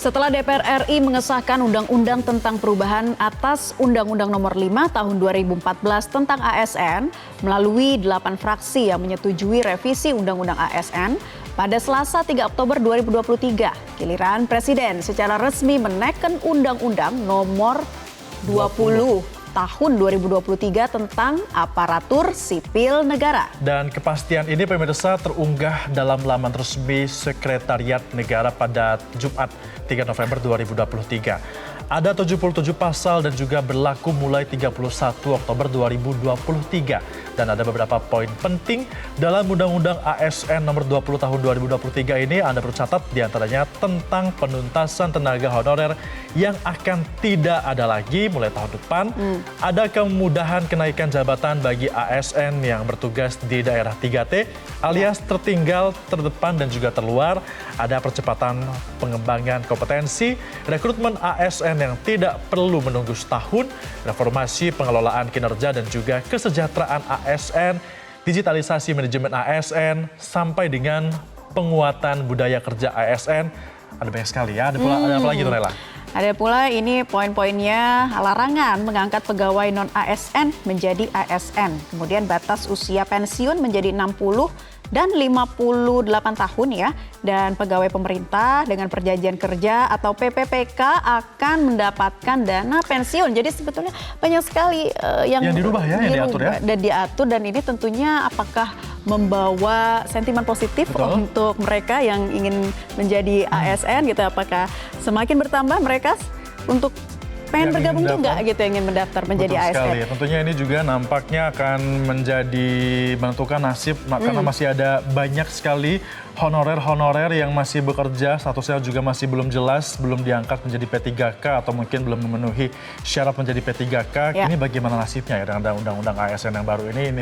Setelah DPR RI mengesahkan Undang-Undang tentang perubahan atas Undang-Undang Nomor 5 Tahun 2014 tentang ASN melalui 8 fraksi yang menyetujui revisi Undang-Undang ASN pada Selasa 3 Oktober 2023, giliran Presiden secara resmi menaikkan Undang-Undang Nomor 20 Tahun 2023 tentang aparatur sipil negara. Dan kepastian ini pemirsa terunggah dalam laman resmi Sekretariat Negara pada Jumat 3 November 2023. Ada 77 pasal dan juga berlaku mulai 31 Oktober 2023. Dan ada beberapa poin penting dalam Undang-Undang ASN Nomor 20 Tahun 2023 ini. Anda perlu catat diantaranya tentang penuntasan tenaga honorer yang akan tidak ada lagi mulai tahun depan. Ada kemudahan kenaikan jabatan bagi ASN yang bertugas di daerah 3T alias tertinggal, terdepan dan juga terluar. Ada percepatan pengembangan kompetensi, rekrutmen ASN yang tidak perlu menunggu setahun, reformasi pengelolaan kinerja dan juga kesejahteraan ASN, digitalisasi manajemen ASN, sampai dengan penguatan budaya kerja ASN. Ada banyak sekali ya, ada apa lagi tuh Nela? Ada pula ini poin-poinnya larangan mengangkat pegawai non-ASN menjadi ASN. Kemudian batas usia pensiun menjadi 60 dan 58 tahun ya. Dan pegawai pemerintah dengan perjanjian kerja atau PPPK akan mendapatkan dana pensiun. Jadi sebetulnya banyak sekali yang dirubah ya, yang diatur ya. Dan diatur, dan ini tentunya apakah membawa sentimen positif untuk mereka yang ingin menjadi ASN gitu, apakah semakin bertambah mereka untuk pengen bergabung juga gitu, ingin mendaftar menjadi ASN. Betul sekali. Tentunya ini juga nampaknya akan menjadi menentukan nasib karena masih ada banyak sekali honorer-honorer yang masih bekerja, statusnya juga masih belum jelas, belum diangkat menjadi P3K atau mungkin belum memenuhi syarat menjadi P3K. Ya. Ini bagaimana nasibnya ya dengan Undang-Undang ASN yang baru ini?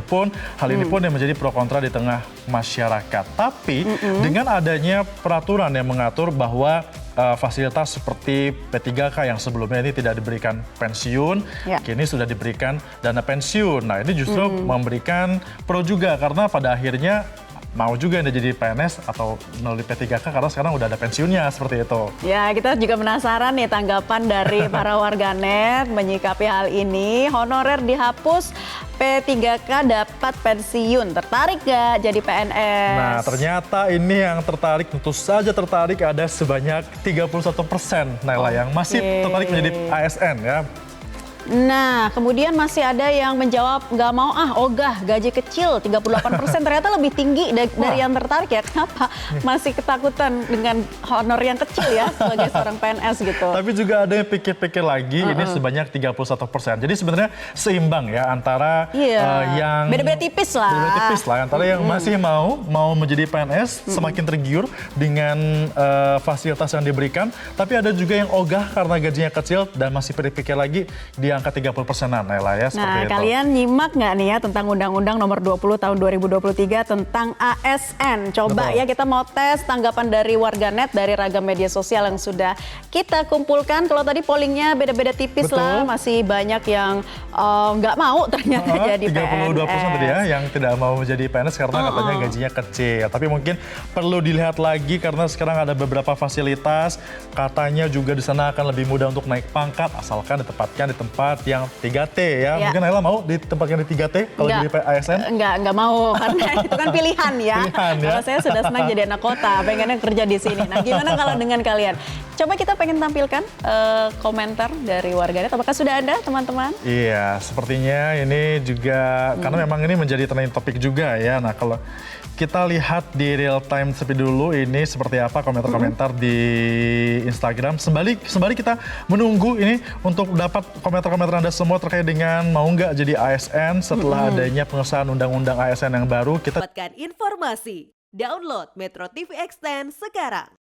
Hal ini pun yang menjadi pro kontra di tengah masyarakat. Tapi dengan adanya peraturan yang mengatur bahwa fasilitas seperti P3K yang sebelumnya ini tidak diberikan pensiun, kini sudah diberikan dana pensiun. Nah, ini justru memberikan pro juga karena pada akhirnya mau juga Anda jadi PNS atau melalui P3K karena sekarang udah ada pensiunnya seperti itu. Ya, kita juga penasaran nih tanggapan dari para warganet menyikapi hal ini. Honorer dihapus, P3K dapat pensiun. Tertarik gak jadi PNS? Nah, ternyata ini yang tertarik, tentu saja tertarik ada sebanyak 31% Naila yang masih tertarik menjadi ASN ya. Nah, kemudian masih ada yang menjawab nggak mau ogah, gaji kecil 38%, ternyata lebih tinggi dari yang tertarik ya. Kenapa? Masih ketakutan dengan honor yang kecil ya sebagai seorang PNS gitu. Tapi juga ada yang pikir-pikir lagi, ini sebanyak 31%. Jadi sebenarnya seimbang ya antara yang beda-beda tipis lah. Beda-beda tipis lah antara yang masih mau menjadi PNS, semakin tergiur dengan fasilitas yang diberikan, tapi ada juga yang ogah karena gajinya kecil dan masih pikir-pikir lagi dia angka 30%-an Nela ya, seperti itu. Kalian nyimak nggak nih ya tentang Undang-Undang Nomor 20 Tahun 2023 tentang ASN? Coba ya kita mau tes tanggapan dari warganet dari ragam media sosial yang sudah kita kumpulkan. Kalau tadi pollingnya beda-beda tipis lah, masih banyak yang nggak mau ternyata jadi 32% PNS. tadi ya yang tidak mau menjadi PNS karena katanya gajinya kecil. Tapi mungkin perlu dilihat lagi karena sekarang ada beberapa fasilitas, katanya juga di sana akan lebih mudah untuk naik pangkat asalkan ditempatkan di tempat yang 3T ya. Mungkin Naila mau ditempatkan di 3T kalau jadi ASN? Enggak mau karena itu kan pilihan ya. Kalau saya sudah senang jadi anak kota, pengennya kerja di sini. Nah, gimana kalau dengan kalian? Coba kita pengen tampilkan komentar dari warganet. Apakah sudah ada teman-teman? Iya, sepertinya ini juga karena memang ini menjadi trending topik juga ya. Nah, kalau kita lihat di real time seperti dulu ini seperti apa komentar-komentar di Instagram. Sembari kita menunggu ini untuk dapat komentar-komentar Anda semua terkait dengan mau nggak jadi ASN setelah adanya pengesahan Undang-Undang ASN yang baru. Kita dapatkan informasi. Download Metro TV Extend sekarang.